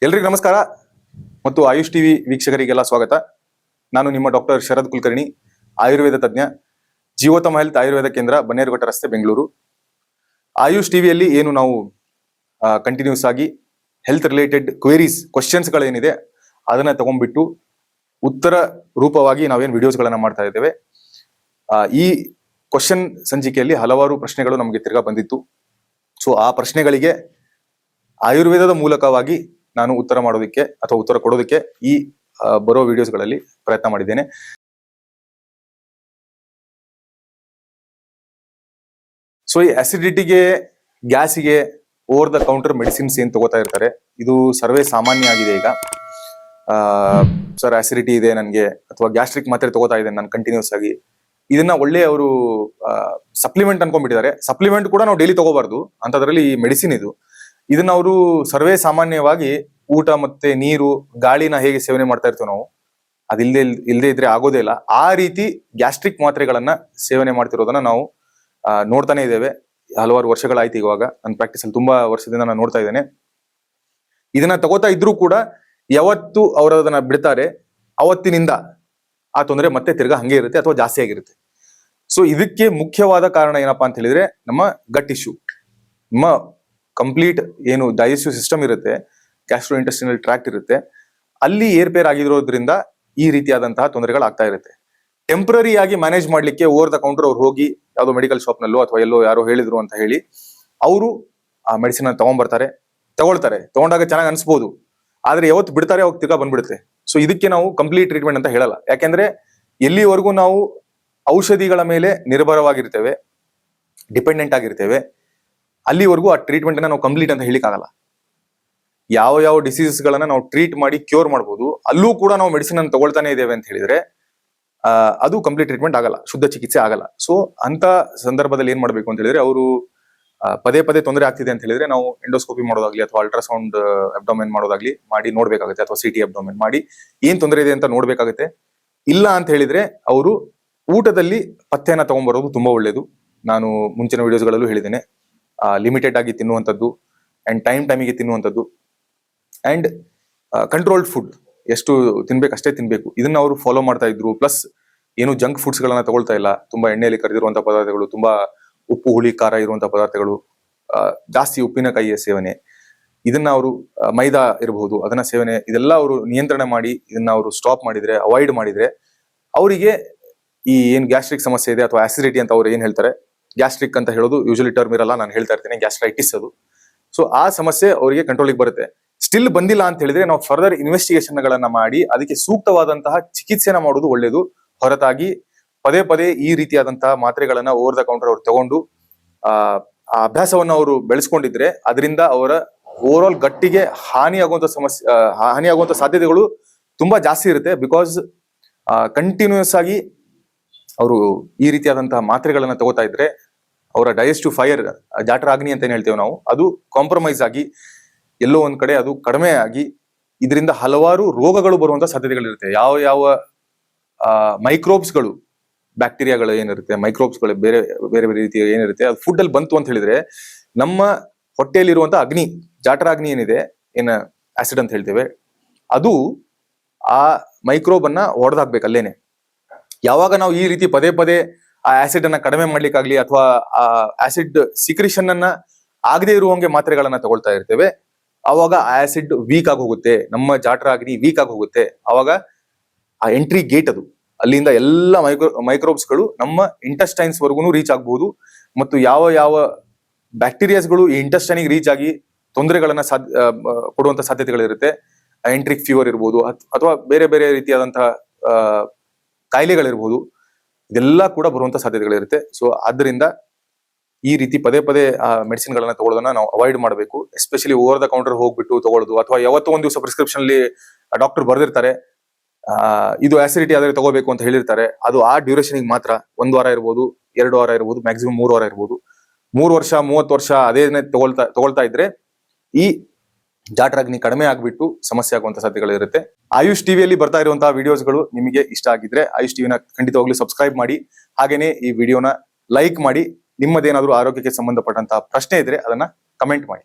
ಎಲ್ರಿಗೂ ನಮಸ್ಕಾರ ಮತ್ತು ಆಯುಷ್ ಟಿವಿ ವೀಕ್ಷಕರಿಗೆಲ್ಲ ಸ್ವಾಗತ. ನಾನು ನಿಮ್ಮ ಡಾಕ್ಟರ್ ಶರದ್ ಕುಲಕರ್ಣಿ, ಆಯುರ್ವೇದ ತಜ್ಞ, ಜೀವೋತ್ತಮ ಹೆಲ್ತ್ ಆಯುರ್ವೇದ ಕೇಂದ್ರ, ಬನ್ನೇರುಘಟ್ಟ ರಸ್ತೆ, ಬೆಂಗಳೂರು. ಆಯುಷ್ ಟಿವಿಯಲ್ಲಿ ಏನು ನಾವು ಕಂಟಿನ್ಯೂಸ್ ಆಗಿ ಹೆಲ್ತ್ ರಿಲೇಟೆಡ್ ಕ್ವೆಶ್ಚನ್ಸ್ಗಳೇನಿದೆ ಅದನ್ನ ತಗೊಂಡ್ಬಿಟ್ಟು ಉತ್ತರ ರೂಪವಾಗಿ ನಾವೇನು ವಿಡಿಯೋಸ್ಗಳನ್ನ ಮಾಡ್ತಾ ಇದ್ದೇವೆ. ಈ ಕ್ವಶನ್ ಸಂಚಿಕೆಯಲ್ಲಿ ಹಲವಾರು ಪ್ರಶ್ನೆಗಳು ನಮಗೆ ತಿರ್ಗಾ ಬಂದಿತ್ತು. ಸೊ ಆ ಪ್ರಶ್ನೆಗಳಿಗೆ ಆಯುರ್ವೇದದ ಮೂಲಕವಾಗಿ ನಾನು ಉತ್ತರ ಮಾಡೋದಕ್ಕೆ ಅಥವಾ ಉತ್ತರ ಕೊಡೋದಕ್ಕೆ ಈ ಬರೋ ವಿಡಿಯೋಸ್ಗಳಲ್ಲಿ ಪ್ರಯತ್ನ ಮಾಡಿದ್ದೇನೆ. ಸೊ ಈ ಅಸಿಡಿಟಿಗೆ, ಗ್ಯಾಸಿಗೆ ಓವರ್ ದ ಕೌಂಟರ್ ಮೆಡಿಸಿನ್ಸ್ ಏನ್ ತಗೋತಾ ಇರ್ತಾರೆ, ಇದು ಸರ್ವೇ ಸಾಮಾನ್ಯ ಆಗಿದೆ ಈಗ. ಸರ್ ಅಸಿಡಿಟಿ ಇದೆ ನನಗೆ, ಅಥವಾ ಗ್ಯಾಸ್ಟ್ರಿಕ್ ಮಾತ್ರೆ ತಗೋತಾ ಇದ್ದೇನೆ ನಾನು ಕಂಟಿನ್ಯೂಸ್ ಆಗಿ, ಇದನ್ನ ಒಳ್ಳೆ ಅವರು ಸಪ್ಲಿಮೆಂಟ್ ಅನ್ಕೊಂಡ್ಬಿಟ್ಟಿದ್ದಾರೆ. ಸಪ್ಲಿಮೆಂಟ್ ಕೂಡ ನಾವು ಡೈಲಿ ತಗೋಬಾರ್ದು, ಅಂತದ್ರಲ್ಲಿ ಈ ಮೆಡಿಸಿನ್ ಇದನ್ನ ಅವರು ಸರ್ವೇ ಸಾಮಾನ್ಯವಾಗಿ ಊಟ ಮತ್ತೆ ನೀರು, ಗಾಳಿನ ಹೇಗೆ ಸೇವನೆ ಮಾಡ್ತಾ ಇರ್ತೀವಿ ನಾವು, ಇಲ್ಲದೆ ಇದ್ರೆ ಆಗೋದೇ ಇಲ್ಲ. ಆ ರೀತಿ ಗ್ಯಾಸ್ಟ್ರಿಕ್ ಮಾತ್ರೆಗಳನ್ನ ಸೇವನೆ ಮಾಡ್ತಿರೋದನ್ನ ನಾವು ನೋಡ್ತಾನೆ ಇದ್ದೇವೆ. ಹಲವಾರು ವರ್ಷಗಳಾಯ್ತು ಇವಾಗ. ನನ್ನ ಪ್ರಾಕ್ಟೀಸ್ ಅಲ್ಲಿ ತುಂಬಾ ವರ್ಷದಿಂದ ನಾನು ನೋಡ್ತಾ ಇದ್ದೇನೆ. ಇದನ್ನ ತಗೋತಾ ಇದ್ರೂ ಕೂಡ ಯಾವತ್ತು ಅವರು ಅದನ್ನ ಬಿಡ್ತಾರೆ, ಅವತ್ತಿನಿಂದ ಆ ತೊಂದರೆ ಮತ್ತೆ ತಿರ್ಗಾ ಹಂಗೆ ಇರುತ್ತೆ ಅಥವಾ ಜಾಸ್ತಿ ಆಗಿರುತ್ತೆ. ಸೊ ಇದಕ್ಕೆ ಮುಖ್ಯವಾದ ಕಾರಣ ಏನಪ್ಪಾ ಅಂತ ಹೇಳಿದ್ರೆ, ನಮ್ಮ ಗಟ್ ಇಶ್ಯೂ. ನಮ್ಮ ಕಂಪ್ಲೀಟ್ ಏನು ಡೈಜೆಸ್ಟಿವ್ ಸಿಸ್ಟಮ್ ಇರುತ್ತೆ, ಗ್ಯಾಸ್ಟ್ರೋ ಇಂಟೆಸ್ಟಿನಲ್ ಟ್ರ್ಯಾಕ್ಟ್ ಇರುತ್ತೆ, ಅಲ್ಲಿ ಏರ್ಪೇರ್ ಆಗಿರೋದ್ರಿಂದ ಈ ರೀತಿಯಾದಂತಹ ತೊಂದರೆಗಳಾಗ್ತಾ ಇರುತ್ತೆ. ಟೆಂಪ್ರರಿ ಆಗಿ ಮ್ಯಾನೇಜ್ ಮಾಡ್ಲಿಕ್ಕೆ ಓವರ್ ದ ಕೌಂಟರ್ ಅವ್ರು ಹೋಗಿ ಯಾವುದೋ ಮೆಡಿಕಲ್ ಶಾಪ್ ನಲ್ಲೋ ಅಥವಾ ಎಲ್ಲೋ ಯಾರೋ ಹೇಳಿದ್ರು ಅಂತ ಹೇಳಿ ಅವರು ಆ ಮೆಡಿಸಿನ್ ಅನ್ನು ತಗೊಳ್ತಾರೆ. ತಗೊಂಡಾಗ ಚೆನ್ನಾಗಿ ಅನ್ಸ್ಬೋದು, ಆದ್ರೆ ಯಾವತ್ತು ಬಿಡ್ತಾರೆ ಅವಾಗ ತಿರ್ಗಾ ಬಂದ್ಬಿಡುತ್ತೆ. ಸೊ ಇದಕ್ಕೆ ನಾವು ಕಂಪ್ಲೀಟ್ ಟ್ರೀಟ್ಮೆಂಟ್ ಅಂತ ಹೇಳಲ್ಲ. ಯಾಕೆಂದ್ರೆ ಎಲ್ಲಿವರೆಗೂ ನಾವು ಔಷಧಿಗಳ ಮೇಲೆ ನಿರ್ಭರವಾಗಿರ್ತೇವೆ, ಡಿಪೆಂಡೆಂಟ್ ಆಗಿರ್ತೇವೆ, ಅಲ್ಲಿವರೆಗೂ ಆ ಟ್ರೀಟ್ಮೆಂಟ್ ಅನ್ನ ನಾವು ಕಂಪ್ಲೀಟ್ ಅಂತ ಹೇಳಿಕ್ಕಾಗಲ್ಲ. ಯಾವ ಡಿಸೀಸಸ್ ಗಳನ್ನ ನಾವು ಟ್ರೀಟ್ ಮಾಡಿ ಕ್ಯೂರ್ ಮಾಡ್ಬೋದು, ಅಲ್ಲೂ ಕೂಡ ನಾವು ಮೆಡಿಸಿನ್ ಅನ್ನು ತಗೊಳ್ತಾನೆ ಇದ್ದೇವೆ ಅಂತ ಹೇಳಿದ್ರೆ ಅದು ಕಂಪ್ಲೀಟ್ ಟ್ರೀಟ್ಮೆಂಟ್ ಆಗಲ್ಲ, ಶುದ್ಧ ಚಿಕಿತ್ಸೆ ಆಗಲ್ಲ. ಸೊ ಅಂತ ಸಂದರ್ಭದಲ್ಲಿ ಏನ್ ಮಾಡ್ಬೇಕು ಅಂತ ಹೇಳಿದ್ರೆ, ಅವರು ಪದೇ ಪದೇ ತೊಂದರೆ ಆಗ್ತಿದೆ ಅಂತ ಹೇಳಿದ್ರೆ ನಾವು ಎಂಡೋಸ್ಕೋಪಿ ಮಾಡೋದಾಗ್ಲಿ ಅಥವಾ ಅಲ್ಟ್ರಾಸೌಂಡ್ ಅಬ್ಡೋಮೆನ್ ಮಾಡೋದಾಗ್ಲಿ ಮಾಡಿ ನೋಡ್ಬೇಕಾಗುತ್ತೆ, ಅಥವಾ ಸಿಟಿ ಅಬ್ಡೋಮೆನ್ ಮಾಡಿ ಏನ್ ತೊಂದರೆ ಇದೆ ಅಂತ ನೋಡ್ಬೇಕಾಗುತ್ತೆ. ಇಲ್ಲ ಅಂತ ಹೇಳಿದ್ರೆ ಅವರು ಊಟದಲ್ಲಿ ಪಥ್ಯನ ತಗೊಂಡ್ಬರೋದು ತುಂಬಾ ಒಳ್ಳೇದು. ನಾನು ಮುಂಚಿನ ವಿಡಿಯೋಸ್ಗಳಲ್ಲೂ ಹೇಳಿದ್ದೇನೆ, ಲಿಮಿಟೆಡ್ ಆಗಿ ತಿನ್ನುವಂಥದ್ದು ಅಂಡ್ ಟೈಮಿಗೆ ತಿನ್ನುವಂಥದ್ದು ಅಂಡ್ ಕಂಟ್ರೋಲ್ಡ್ ಫುಡ್, ಎಷ್ಟು ತಿನ್ಬೇಕು ಅಷ್ಟೇ ತಿನ್ಬೇಕು, ಇದನ್ನ ಅವರು ಫಾಲೋ ಮಾಡ್ತಾ ಇದ್ರು. ಪ್ಲಸ್ ಏನು ಜಂಕ್ ಫುಡ್ಸ್ ಗಳನ್ನ ತಗೊಳ್ತಾ ಇಲ್ಲ, ತುಂಬಾ ಎಣ್ಣೆಯಲ್ಲಿ ಕರೆದಿರುವಂತಹ ಪದಾರ್ಥಗಳು, ತುಂಬಾ ಉಪ್ಪು ಹುಳಿ ಖಾರ ಇರುವಂತಹ ಪದಾರ್ಥಗಳು, ಜಾಸ್ತಿ ಉಪ್ಪಿನಕಾಯಿಯ ಸೇವನೆ, ಇದನ್ನ ಅವರು ಮೈದಾ ಇರಬಹುದು ಅದನ್ನ ಸೇವನೆ, ಇದೆಲ್ಲ ಅವರು ನಿಯಂತ್ರಣ ಮಾಡಿ ಇದನ್ನ ಅವರು ಸ್ಟಾಪ್ ಮಾಡಿದ್ರೆ, ಅವಾಯ್ಡ್ ಮಾಡಿದ್ರೆ ಅವರಿಗೆ ಈ ಏನ್ ಗ್ಯಾಸ್ಟ್ರಿಕ್ ಸಮಸ್ಯೆ ಇದೆ ಅಥವಾ ಆಸಿಡಿಟಿ ಅಂತ ಅವ್ರು ಏನ್ ಹೇಳ್ತಾರೆ, ಗ್ಯಾಸ್ಟ್ರಿಕ್ ಅಂತ ಹೇಳೋದು ಯೂಶಲಿ ಟರ್ಮ್ ಇರಲ್ಲ, ನಾನು ಹೇಳ್ತಾ ಇರ್ತೀನಿ ಗ್ಯಾಸ್ಟ್ರೈಟಿಸ್ ಅದು. ಸೊ ಆ ಸಮಸ್ಯೆ ಅವರಿಗೆ ಕಂಟ್ರೋಲಿಗೆ ಬರುತ್ತೆ. ಸ್ಟಿಲ್ ಬಂದಿಲ್ಲ ಅಂತ ಹೇಳಿದ್ರೆ ನಾವು ಫರ್ದರ್ ಇನ್ವೆಸ್ಟಿಗೇಷನ್ ಗಳನ್ನ ಮಾಡಿ ಅದಕ್ಕೆ ಸೂಕ್ತವಾದಂತಹ ಚಿಕಿತ್ಸೆನ ಮಾಡೋದು ಒಳ್ಳೇದು. ಹೊರತಾಗಿ ಪದೇ ಪದೇ ಈ ರೀತಿಯಾದಂತಹ ಮಾತ್ರೆಗಳನ್ನ ಓವರ್ ದ ಕೌಂಟರ್ ಅವ್ರು ತಗೊಂಡು ಆ ಅಭ್ಯಾಸವನ್ನ ಅವರು ಬೆಳೆಸ್ಕೊಂಡಿದ್ರೆ ಅದರಿಂದ ಅವರ ಓವರ್ ಆಲ್ ಗಟ್ಟಿಗೆ ಹಾನಿಯಾಗುವಂತ ಸಾಧ್ಯತೆಗಳು ತುಂಬಾ ಜಾಸ್ತಿ ಇರುತ್ತೆ. ಬಿಕಾಸ್ ಕಂಟಿನ್ಯೂಸ್ ಆಗಿ ಅವರು ಈ ರೀತಿಯಾದಂತಹ ಮಾತ್ರೆಗಳನ್ನ ತಗೋತಾ ಇದ್ರೆ ಅವರ ಡೈಜೆಸ್ಟಿವ್ ಫೈರ್, ಜಾಠರಾಗ್ನಿ ಅಂತ ಏನ್ ಹೇಳ್ತೇವೆ ನಾವು, ಅದು ಕಾಂಪ್ರಮೈಸ್ ಆಗಿ ಎಲ್ಲೋ ಒಂದ್ ಕಡೆ ಅದು ಕಡಿಮೆ ಆಗಿ ಇದರಿಂದ ಹಲವಾರು ರೋಗಗಳು ಬರುವಂತ ಸಾಧ್ಯತೆಗಳಿರುತ್ತೆ. ಯಾವ ಮೈಕ್ರೋಬ್ಸ್ಗಳು, ಬ್ಯಾಕ್ಟೀರಿಯಾಗಳು ಏನಿರುತ್ತೆ, ಮೈಕ್ರೋಬ್ಸ್ಗಳು ಬೇರೆ ಬೇರೆ ಬೇರೆ ರೀತಿಯ ಏನಿರುತ್ತೆ, ಅದು ಫುಡ್ ಅಲ್ಲಿ ಬಂತು ಅಂತ ಹೇಳಿದ್ರೆ ನಮ್ಮ ಹೊಟ್ಟೆಯಲ್ಲಿರುವಂತ ಅಗ್ನಿ, ಜಾಠರಾಗ್ನಿ ಏನಿದೆ, ಏನ್ ಆಸಿಡ್ ಅಂತ ಹೇಳ್ತೇವೆ, ಅದು ಆ ಮೈಕ್ರೋಬ್ ಅನ್ನ ಹೊಡೆದಾಕ್ಬೇಕು ಅಲ್ಲೇನೆ. ಯಾವಾಗ ನಾವು ಈ ರೀತಿ ಪದೇ ಪದೇ ಆ ಆಸಿಡ್ ಅನ್ನ ಕಡಿಮೆ ಮಾಡ್ಲಿಕ್ಕಾಗ್ಲಿ ಅಥವಾ ಆ ಆಸಿಡ್ ಸಿಕ್ರಿಷನ್ ಅನ್ನ ಆಗದೆ ಇರುವಂಗೆ ಮಾತ್ರೆಗಳನ್ನ ತಗೊಳ್ತಾ ಇರ್ತೇವೆ, ಅವಾಗ ಆಸಿಡ್ ವೀಕ್ ಆಗಿ ಹೋಗುತ್ತೆ, ನಮ್ಮ ಜಾಠರಾಗ್ನಿ ವೀಕ್ ಆಗಿ ಹೋಗುತ್ತೆ. ಅವಾಗ ಆ ಎಂಟ್ರಿ ಗೇಟ್ ಅದು, ಅಲ್ಲಿಂದ ಎಲ್ಲ ಮೈಕ್ರೋಬ್ಸ್ಗಳು ನಮ್ಮ ಇಂಟೆಸ್ಟೈನ್ಸ್ ವರ್ಗು ರೀಚ್ ಆಗ್ಬಹುದು. ಮತ್ತು ಯಾವ ಬ್ಯಾಕ್ಟೀರಿಯಾಸ್ಗಳು ಈ ಇಂಟೆಸ್ಟೈನಿಗೆ ರೀಚ್ ಆಗಿ ತೊಂದರೆಗಳನ್ನ ಕೊಡುವಂತ ಸಾಧ್ಯತೆಗಳಿರುತ್ತೆ. ಎಂಟ್ರಿಕ್ ಫೀವರ್ ಇರ್ಬೋದು ಅಥವಾ ಬೇರೆ ಬೇರೆ ರೀತಿಯಾದಂತಹ ಕಾಯಿಲೆಗಳಿರ್ಬೋದು, ಇದೆಲ್ಲ ಕೂಡ ಬರುವಂತ ಸಾಧ್ಯತೆಗಳಿರುತ್ತೆ. ಸೊ ಆದ್ದರಿಂದ ಈ ರೀತಿ ಪದೇ ಪದೇ ಮೆಡಿಸಿನ್ ಗಳನ್ನ ತಗೊಳ್ಳೋದನ್ನ ನಾವು ಅವಾಯ್ಡ್ ಮಾಡಬೇಕು. ಎಸ್ಪೆಷಲಿ ಓವರ್ ದ ಕೌಂಟರ್ ಹೋಗ್ಬಿಟ್ಟು ತಗೊಳ್ಳೋದು, ಅಥವಾ ಯಾವತ್ತೋ ಒಂದ್ ದಿವಸ ಪ್ರಿಸ್ಕ್ರಿಪ್ಷನ್ ಅಲ್ಲಿ ಡಾಕ್ಟರ್ ಬರ್ದಿರ್ತಾರೆ ಇದು ಆಸಿಡಿಟಿ ಆದ್ರೆ ತಗೋಬೇಕು ಅಂತ ಹೇಳಿರ್ತಾರೆ, ಅದು ಆ ಡ್ಯೂರೇಷನ್ ಮಾತ್ರ 1 ವಾರ ಇರ್ಬೋದು, 2 ವಾರ ಇರ್ಬೋದು, ಮ್ಯಾಕ್ಸಿಮಮ್ 3 ವಾರ ಇರ್ಬೋದು. 3 ವರ್ಷ 30 ವರ್ಷ ಅದೇನೆ ತಗೊಳ್ತಾ ಇದ್ರೆ ಈ ಜಾಠರಾಗ್ನಿ ಕಡಿಮೆ ಆಗ್ಬಿಟ್ಟು ಸಮಸ್ಯೆ ಆಗುವಂತ ಸಾಧ್ಯತೆಗಳಿರುತ್ತೆ. ಆಯುಷ್ ಟಿವಿಯಲ್ಲಿ ಬರ್ತಾ ಇರುವಂತಹ ವಿಡಿಯೋಸ್ಗಳು ನಿಮಗೆ ಇಷ್ಟ ಆಗಿದ್ರೆ ಆಯುಷ್ ಟಿವಿನ ಖಂಡಿತವಾಗ್ಲೂ ಸಬ್ಸ್ಕ್ರೈಬ್ ಮಾಡಿ, ಹಾಗೇನೆ ಈ ವಿಡಿಯೋನ ಲೈಕ್ ಮಾಡಿ. ನಿಮ್ಮದೇನಾದ್ರೂ ಆರೋಗ್ಯಕ್ಕೆ ಸಂಬಂಧಪಟ್ಟಂತಹ ಪ್ರಶ್ನೆ ಇದ್ರೆ ಅದನ್ನ ಕಮೆಂಟ್ ಮಾಡಿ.